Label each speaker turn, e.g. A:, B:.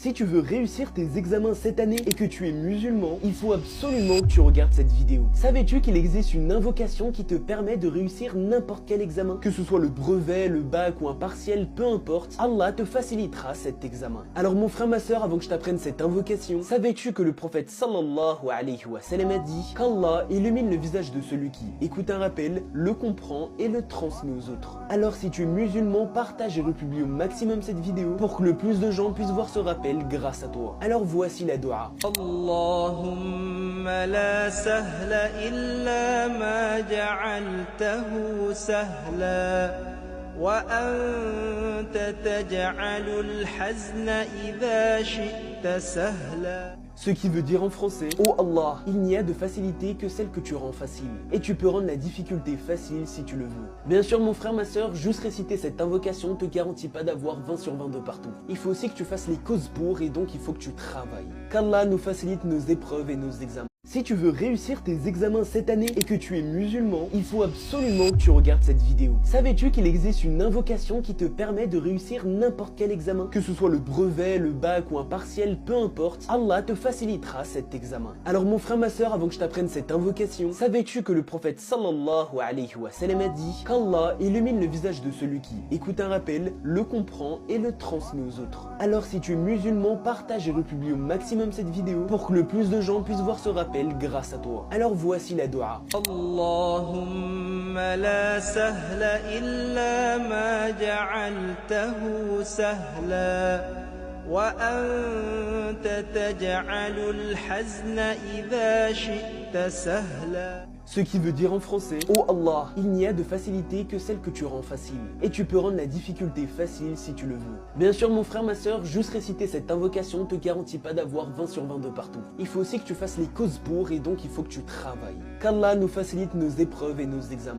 A: Si tu veux réussir tes examens cette année et que tu es musulman, il faut absolument que tu regardes cette vidéo. Savais-tu qu'il existe une invocation qui te permet de réussir n'importe quel examen? Que ce soit le brevet, le bac ou un partiel, peu importe, Allah te facilitera cet examen. Alors mon frère, ma soeur, avant que je t'apprenne cette invocation, savais-tu que le prophète sallallahu alayhi wa sallam a dit qu'Allah illumine le visage de celui qui écoute un rappel, le comprend et le transmet aux autres. Alors si tu es musulman, partage et republie au maximum cette vidéo pour que le plus de gens puissent voir ce rappel grâce à toi. Alors voici la dua.
B: Allahumma la sahla illa ma ja'altahu sahla wa anta taj'alul hazna idha shi'ta sahla.
A: Ce qui veut dire en français: oh Allah, il n'y a de facilité que celle que tu rends facile. Et tu peux rendre la difficulté facile si tu le veux. Bien sûr mon frère, ma soeur, juste réciter cette invocation ne te garantit pas d'avoir 20 sur 20 de partout. Il faut aussi que tu fasses les causes pour, et donc il faut que tu travailles. Qu'Allah nous facilite nos épreuves et nos examens. Si tu veux réussir tes examens cette année et que tu es musulman, il faut absolument que tu regardes cette vidéo. Savais-tu qu'il existe une invocation qui te permet de réussir n'importe quel examen? Que ce soit le brevet, le bac ou un partiel, peu importe, Allah te facilitera cet examen. Alors mon frère, ma soeur, avant que je t'apprenne cette invocation, savais-tu que le prophète sallallahu alayhi wa sallam a dit qu'Allah illumine le visage de celui qui écoute un rappel, le comprend et le transmet aux autres? Alors si tu es musulman, partage et republie au maximum cette vidéo pour que le plus de gens puissent voir ce rappel grâce à toi. Alors voici la dua.
B: Allahumma la sahla illa ma ja'altahu sahla wa anta taj'alul hazna idha shi'ta sahla.
A: Ce qui veut dire en français: oh Allah, il n'y a de facilité que celle que tu rends facile. Et tu peux rendre la difficulté facile si tu le veux. Bien sûr mon frère, ma soeur, juste réciter cette invocation ne te garantit pas d'avoir 20 sur 20 de partout. Il faut aussi que tu fasses les causes pour, et donc il faut que tu travailles. Qu'Allah nous facilite nos épreuves et nos examens.